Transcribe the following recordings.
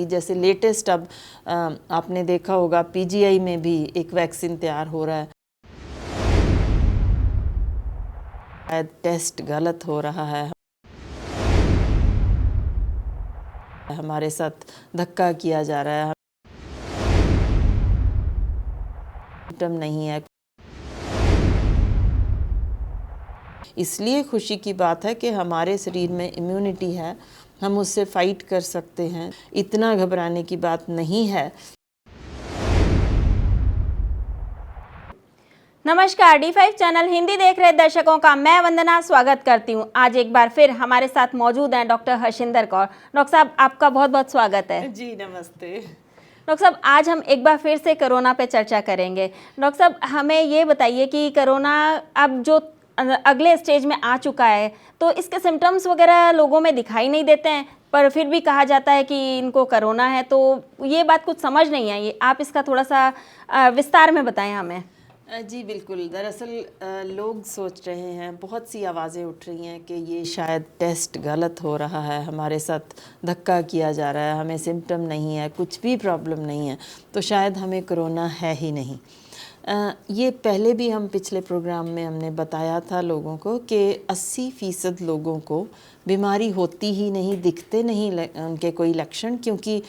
जैसे लेटेस्ट अब आपने देखा होगा पीजीआई में भी एक वैक्सीन तैयार हो रहा है, शायद टेस्ट गलत हो रहा है, हमारे साथ धक्का किया जा रहा है, सिम्टम नहीं है। इसलिए खुशी की बात है कि हमारे शरीर में इम्यूनिटी है, हम उससे फाइट कर सकते हैं, इतना घबराने की बात नहीं है। नमस्कार, D5 चैनल हिंदी देख रहे दर्शकों का मैं वंदना स्वागत करती हूं। आज एक बार फिर हमारे साथ मौजूद हैं डॉक्टर हर्षिंदर कौर। डॉक्टर साहब, आपका बहुत बहुत स्वागत है। जी नमस्ते। डॉक्टर साहब, आज हम एक बार फिर से कोरोना पे चर्चा करेंगे। डॉक्टर साहब, हमें ये बताइए कि कोरोना अब जो अगले स्टेज में आ चुका है, तो इसके सिम्टम्स वगैरह लोगों में दिखाई नहीं देते हैं, पर फिर भी कहा जाता है कि इनको कोरोना है, तो ये बात कुछ समझ नहीं आई। आप इसका थोड़ा सा विस्तार में बताएं हमें। जी बिल्कुल, दरअसल लोग सोच रहे हैं, बहुत सी आवाज़ें उठ रही हैं कि ये शायद टेस्ट गलत हो रहा है, हमारे साथ धक्का किया जा रहा है, हमें सिम्टम नहीं है, कुछ भी प्रॉब्लम नहीं है, तो शायद हमें कोरोना है ही नहीं। ये पहले भी हम पिछले प्रोग्राम में हमने बताया था लोगों को कि 80% लोगों को बीमारी होती ही नहीं, दिखते नहीं उनके कोई लक्षण, क्योंकि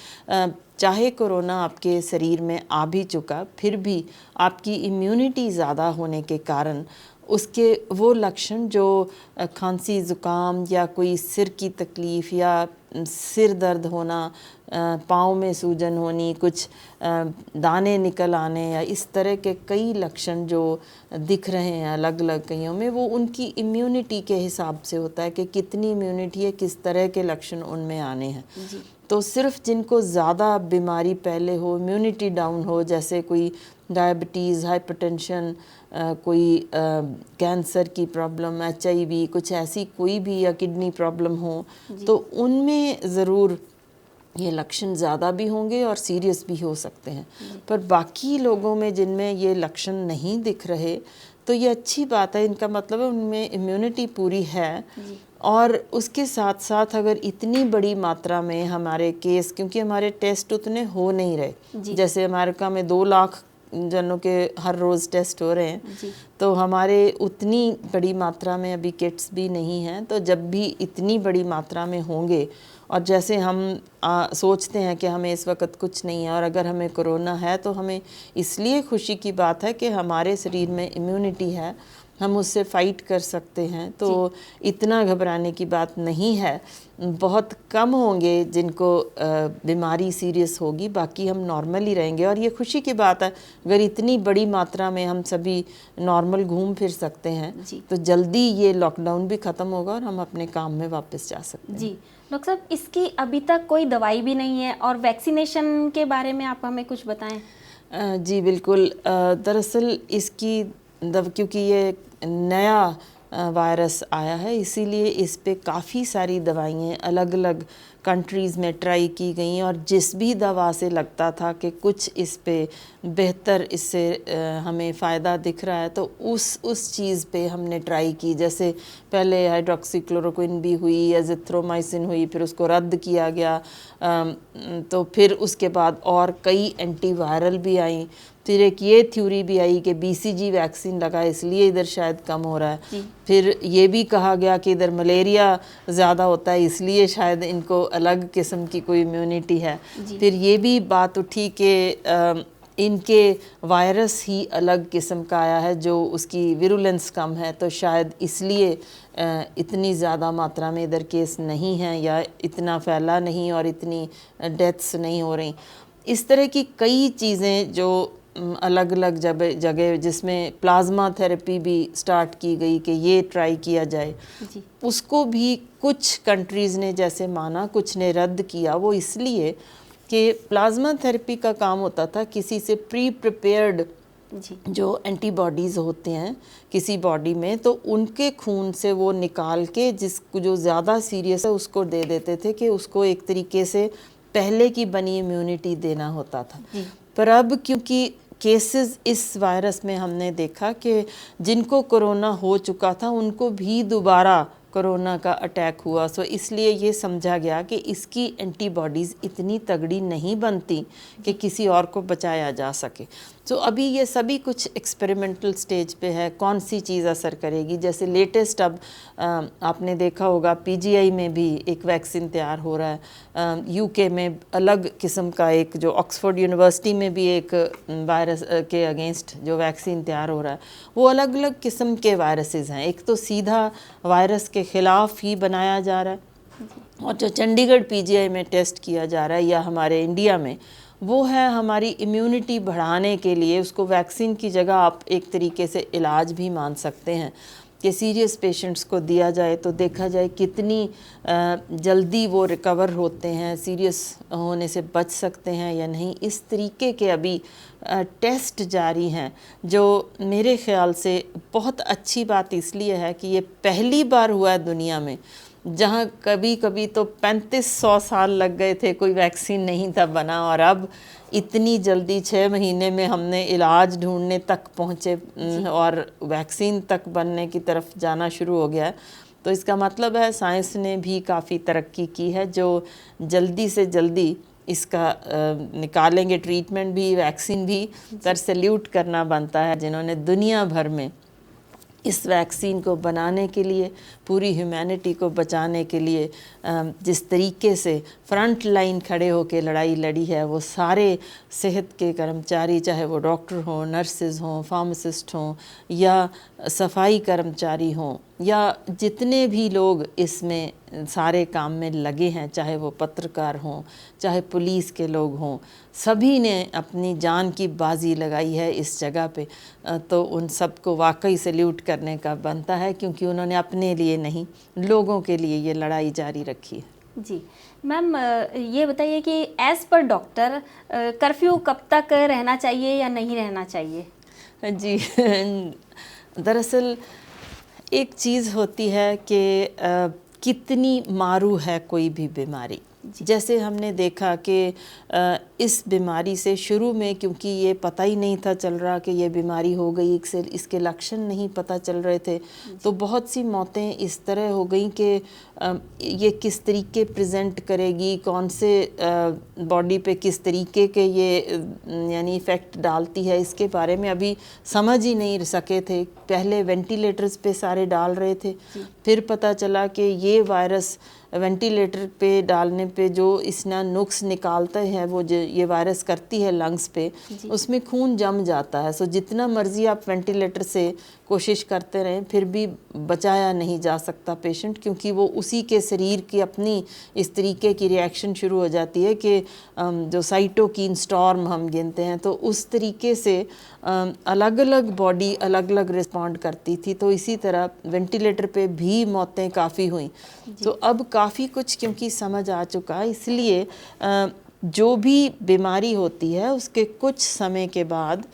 चाहे कोरोना आपके शरीर में आ भी चुका, फिर भी आपकी इम्यूनिटी ज़्यादा होने के कारण उसके वो लक्षण जो खांसी ज़ुकाम या कोई सिर की तकलीफ़ या सिर दर्द होना, पाँव में सूजन होनी, कुछ दाने निकल आने या इस तरह के कई लक्षण जो दिख रहे हैं अलग अलग कईयों में, वो उनकी इम्यूनिटी के हिसाब से होता है कि कितनी इम्यूनिटी है, किस तरह के लक्षण उनमें आने हैं। तो सिर्फ जिनको ज़्यादा बीमारी पहले हो, इम्यूनिटी डाउन हो, जैसे कोई डायबिटीज़, हाइपरटेंशन, कोई कैंसर की प्रॉब्लम, HIV, कुछ ऐसी कोई भी, या किडनी प्रॉब्लम हो, तो उनमें ज़रूर ये लक्षण ज़्यादा भी होंगे और सीरियस भी हो सकते हैं। पर बाकी लोगों में जिनमें ये लक्षण नहीं दिख रहे, तो ये अच्छी बात है, इनका मतलब है उनमें इम्यूनिटी पूरी है। और उसके साथ साथ अगर इतनी बड़ी मात्रा में हमारे केस, क्योंकि हमारे टेस्ट उतने हो नहीं रहे, जैसे अमेरिका में 2 लाख जनों के हर रोज़ टेस्ट हो रहे हैं, तो हमारे उतनी बड़ी मात्रा में अभी किट्स भी नहीं हैं। तो जब भी इतनी बड़ी मात्रा में होंगे, और जैसे हम सोचते हैं कि हमें इस वक्त कुछ नहीं है और अगर हमें कोरोना है, तो हमें इसलिए खुशी की बात है कि हमारे शरीर में इम्यूनिटी है, हम उससे फाइट कर सकते हैं, तो इतना घबराने की बात नहीं है। बहुत कम होंगे जिनको बीमारी सीरियस होगी, बाकी हम नॉर्मल ही रहेंगे। और ये खुशी की बात है, अगर इतनी बड़ी मात्रा में हम सभी नॉर्मल घूम फिर सकते हैं, तो जल्दी ये लॉकडाउन भी ख़त्म होगा और हम अपने काम में वापस जा सकते हैं। जी डॉक्टर साहब, इसकी अभी तक कोई दवाई भी नहीं है, और वैक्सीनेशन के बारे में आप हमें कुछ बताएं। जी बिल्कुल, दरअसल इसकी क्योंकि ये नया वायरस आया है, इसीलिए इस पे काफ़ी सारी दवाइयाँ अलग अलग कंट्रीज़ में ट्राई की गई, और जिस भी दवा से लगता था कि कुछ इस पे बेहतर, इससे हमें फ़ायदा दिख रहा है, तो उस चीज़ पे हमने ट्राई की। जैसे पहले हाइड्रोक्सीक्लोरोक्विन भी हुई, एजिथ्रोमाइसिन हुई, फिर उसको रद्द किया गया, तो फिर उसके बाद और कई एंटीवायरल भी आई, फिर एक ये थ्योरी भी आई कि BCG वैक्सीन लगा इसलिए इधर शायद कम हो रहा है, फिर ये भी कहा गया कि इधर मलेरिया ज़्यादा होता है इसलिए शायद इनको अलग किस्म की कोई इम्यूनिटी है, फिर ये भी बात उठी कि इनके वायरस ही अलग किस्म का आया है जो उसकी विरुलेंस कम है, तो शायद इसलिए इतनी ज़्यादा मात्रा में इधर केस नहीं हैं या इतना फैला नहीं और इतनी डेथ्स नहीं हो रही। इस तरह की कई चीज़ें जो अलग अलग जगह जिसमें प्लाज्मा थेरेपी भी स्टार्ट की गई कि ये ट्राई किया जाए, उसको भी कुछ कंट्रीज़ ने जैसे माना, कुछ ने रद्द किया। वो इसलिए कि प्लाज्मा थेरेपी का काम होता था किसी से प्री प्रिपेयर्ड जो एंटीबॉडीज़ होते हैं किसी बॉडी में, तो उनके खून से वो निकाल के जिसको जो ज़्यादा सीरियस है उसको दे देते थे कि उसको एक तरीके से पहले की बनी इम्यूनिटी देना होता था। पर अब क्योंकि केसेस इस वायरस में हमने देखा कि जिनको कोरोना हो चुका था उनको भी दोबारा कोरोना का अटैक हुआ, सो इसलिए ये समझा गया कि इसकी एंटीबॉडीज़ इतनी तगड़ी नहीं बनती कि किसी और को बचाया जा सके। तो अभी ये सभी कुछ एक्सपेरिमेंटल स्टेज पे है, कौन सी चीज़ असर करेगी। जैसे लेटेस्ट अब आपने देखा होगा पीजीआई में भी एक वैक्सीन तैयार हो रहा है, यूके में अलग किस्म का एक, जो ऑक्सफोर्ड यूनिवर्सिटी में भी एक वायरस के अगेंस्ट जो वैक्सीन तैयार हो रहा है, वो अलग अलग किस्म के वायरसेस हैं। एक तो सीधा वायरस के ख़िलाफ़ ही बनाया जा रहा है, और जो चंडीगढ़ पीजीआई में टेस्ट किया जा रहा है या हमारे इंडिया में, वो है हमारी इम्यूनिटी बढ़ाने के लिए। उसको वैक्सीन की जगह आप एक तरीके से इलाज भी मान सकते हैं कि सीरियस पेशेंट्स को दिया जाए तो देखा जाए कितनी जल्दी वो रिकवर होते हैं, सीरियस होने से बच सकते हैं या नहीं। इस तरीके के अभी टेस्ट जारी हैं, जो मेरे ख़्याल से बहुत अच्छी बात इसलिए है कि ये पहली बार हुआ है दुनिया में जहाँ कभी कभी तो 3500 साल लग गए थे, कोई वैक्सीन नहीं था बना, और अब इतनी जल्दी 6 महीने में हमने इलाज ढूंढने तक पहुँचे और वैक्सीन तक बनने की तरफ जाना शुरू हो गया है। तो इसका मतलब है साइंस ने भी काफ़ी तरक्की की है, जो जल्दी से जल्दी इसका निकालेंगे ट्रीटमेंट भी, वैक्सीन भी। सर सैल्यूट करना बनता है जिन्होंने दुनिया भर में इस वैक्सीन को बनाने के लिए, पूरी ह्यूमैनिटी को बचाने के लिए जिस तरीके से फ्रंट लाइन खड़े होकर लड़ाई लड़ी है, वो सारे सेहत के कर्मचारी, चाहे वो डॉक्टर हों, नर्सेज हों, फार्मासिस्ट हों, या सफाई कर्मचारी हों, या जितने भी लोग इसमें सारे काम में लगे हैं, चाहे वो पत्रकार हों, चाहे पुलिस के लोग हों, सभी ने अपनी जान की बाजी लगाई है इस जगह पे। तो उन सबको वाकई सैल्यूट करने का बनता है, क्योंकि उन्होंने अपने लिए नहीं, लोगों के लिए ये लड़ाई जारी रखी है। जी मैम, ये बताइए कि एज़ पर डॉक्टर कर्फ्यू कब तक रहना चाहिए या नहीं रहना चाहिए? जी दरअसल एक चीज़ होती है कि कितनी मारू है कोई भी बीमारी। जैसे हमने देखा कि इस बीमारी से शुरू में, क्योंकि ये पता ही नहीं था चल रहा कि ये बीमारी हो गई, इसके लक्षण नहीं पता चल रहे थे, तो बहुत सी मौतें इस तरह हो गई कि ये किस तरीके प्रेजेंट करेगी, कौन से बॉडी पे किस तरीके के ये यानी इफ़ेक्ट डालती है, इसके बारे में अभी समझ ही नहीं सके थे। पहले वेंटिलेटर्स पे सारे डाल रहे थे, फिर पता चला कि ये वायरस वेंटिलेटर पे डालने पे जो इसना नुक्स निकालते हैं, वो जो ये वायरस करती है लंग्स पे, उसमें खून जम जाता है। सो जितना मर्ज़ी आप वेंटिलेटर से कोशिश करते रहें, फिर भी बचाया नहीं जा सकता पेशेंट, क्योंकि वो उसी के शरीर की अपनी इस तरीके की रिएक्शन शुरू हो जाती है कि जो साइटोकिन स्टॉर्म हम गिनते हैं, तो उस तरीके से अलग अलग बॉडी अलग अलग रिस्पॉन्ड करती थी। तो इसी तरह वेंटिलेटर पे भी मौतें काफ़ी हुई। तो अब काफ़ी कुछ क्योंकि समझ आ चुका, इसलिए जो भी बीमारी होती है उसके कुछ समय के बाद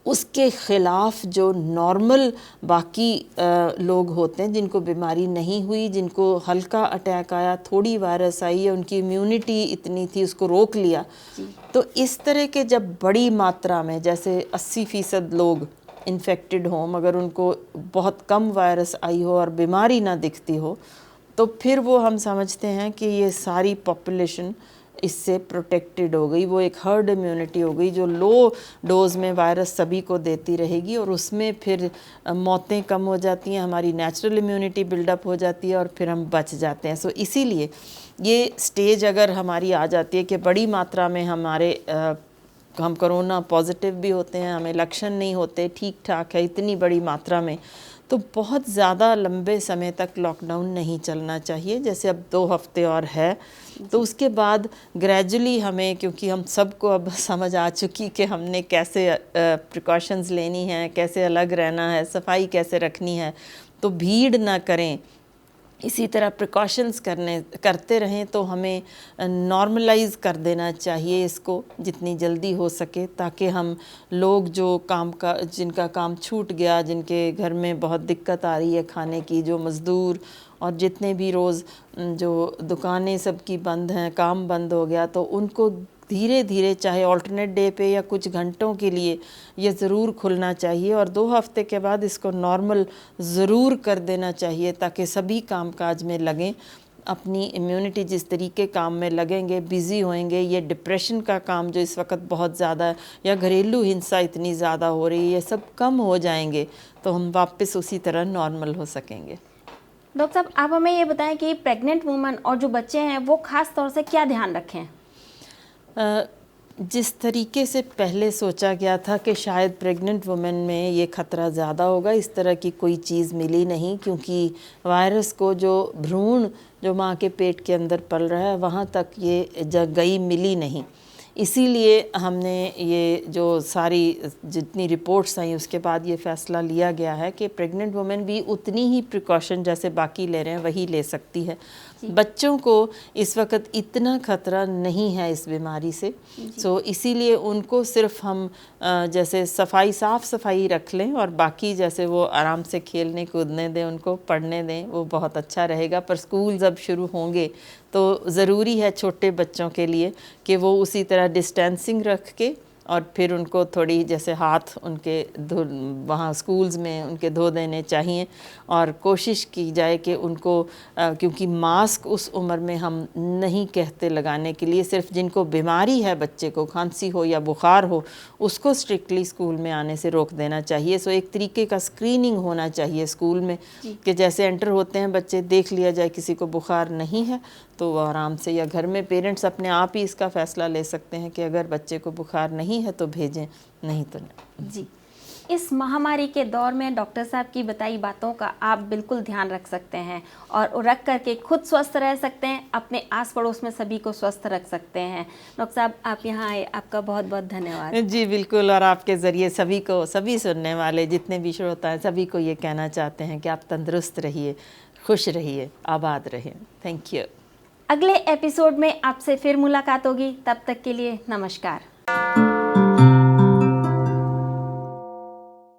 उसके ख़िलाफ़ जो नॉर्मल बाकी लोग होते हैं, जिनको बीमारी नहीं हुई, जिनको हल्का अटैक आया, थोड़ी वायरस आई है, उनकी इम्यूनिटी इतनी थी, उसको रोक लिया, तो इस तरह के जब बड़ी मात्रा में, जैसे 80% लोग इन्फेक्टेड हों मगर उनको बहुत कम वायरस आई हो और बीमारी ना दिखती हो, तो फिर वो हम समझते हैं कि ये सारी पॉपुलेशन इससे प्रोटेक्टेड हो गई, वो एक हर्ड इम्यूनिटी हो गई जो लो डोज में वायरस सभी को देती रहेगी, और उसमें फिर मौतें कम हो जाती हैं, हमारी नेचुरल इम्यूनिटी बिल्डअप हो जाती है और फिर हम बच जाते हैं। सो इसीलिए ये स्टेज अगर हमारी आ जाती है कि बड़ी मात्रा में हम कोरोना पॉजिटिव भी होते हैं, हमें लक्षण नहीं होते, ठीक ठाक है, इतनी बड़ी मात्रा में, तो बहुत ज़्यादा लंबे समय तक लॉकडाउन नहीं चलना चाहिए। जैसे अब 2 हफ्ते और है, तो उसके बाद ग्रेजुअली हमें, क्योंकि हम सबको अब समझ आ चुकी कि हमने कैसे प्रिकॉशंस लेनी है, कैसे अलग रहना है, सफाई कैसे रखनी है, तो भीड़ ना करें, इसी तरह प्रिकॉशंस करते रहें, तो हमें नॉर्मलाइज़ कर देना चाहिए इसको जितनी जल्दी हो सके, ताकि हम लोग जो जिनका काम छूट गया, जिनके घर में बहुत दिक्कत आ रही है खाने की, जो मज़दूर और जितने भी रोज़ जो दुकानें सबकी बंद हैं, काम बंद हो गया, तो उनको धीरे धीरे चाहे ऑल्टरनेट डे पे या कुछ घंटों के लिए ये ज़रूर खुलना चाहिए और 2 हफ्ते के बाद इसको नॉर्मल ज़रूर कर देना चाहिए ताकि सभी कामकाज में लगें। अपनी इम्यूनिटी जिस तरीके काम में लगेंगे, बिज़ी होएंगे, ये डिप्रेशन का काम जो इस वक्त बहुत ज़्यादा है या घरेलू हिंसा इतनी ज़्यादा हो रही है, ये सब कम हो जाएंगे तो हम वापस उसी तरह नॉर्मल हो सकेंगे। डॉक्टर साहब, आप हमें ये बताएं कि प्रेग्नेंट वुमन और जो बच्चे हैं वो ख़ास तौर से क्या ध्यान रखें? जिस तरीके से पहले सोचा गया था कि शायद प्रेग्नेंट वुमेन में ये ख़तरा ज़्यादा होगा, इस तरह की कोई चीज़ मिली नहीं, क्योंकि वायरस को जो भ्रूण जो माँ के पेट के अंदर पल रहा है वहाँ तक ये गई मिली नहीं। इसीलिए हमने ये जो सारी जितनी रिपोर्ट्स आई उसके बाद ये फ़ैसला लिया गया है कि प्रेग्नेंट वुमेन भी उतनी ही प्रिकॉशन जैसे बाकी ले रहे हैं वही ले सकती है। बच्चों को इस वक्त इतना ख़तरा नहीं है इस बीमारी से, सो इसीलिए उनको सिर्फ हम जैसे साफ़ सफाई रख लें और बाकी जैसे वो आराम से खेलने कूदने दें, उनको पढ़ने दें, वो बहुत अच्छा रहेगा। पर स्कूल जब शुरू होंगे तो ज़रूरी है छोटे बच्चों के लिए कि वो उसी तरह डिस्टेंसिंग रख के और फिर उनको थोड़ी जैसे हाथ उनके वहाँ स्कूल्स में उनके धो देने चाहिए और कोशिश की जाए कि उनको क्योंकि मास्क उस उम्र में हम नहीं कहते लगाने के लिए, सिर्फ जिनको बीमारी है, बच्चे को खांसी हो या बुखार हो, उसको स्ट्रिक्टली स्कूल में आने से रोक देना चाहिए। सो एक तरीके का स्क्रीनिंग होना चाहिए स्कूल में कि जैसे एंटर होते हैं बच्चे देख लिया जाए किसी को बुखार नहीं है तो वो आराम से, या घर में पेरेंट्स अपने आप ही इसका फ़ैसला ले सकते हैं कि अगर बच्चे को बुखार नहीं है तो भेजें, नहीं तो नहीं। जी, इस महामारी के दौर में डॉक्टर साहब की बताई बातों का आप बिल्कुल ध्यान रख सकते हैं और रख करके खुद स्वस्थ रह सकते हैं, अपने आस पड़ोस में सभी को स्वस्थ रख सकते हैं। डॉक्टर साहब, आप यहाँ आए, आपका बहुत बहुत धन्यवाद। जी बिल्कुल, और आपके ज़रिए सभी को, सभी सुनने वाले जितने भी श्रोता हैं सभी को ये कहना चाहते हैं कि आप तंदुरुस्त रहिए, खुश रहिए, आबाद रहिए। Thank you. अगले एपिसोड में आपसे फिर मुलाकात होगी, तब तक के लिए नमस्कार।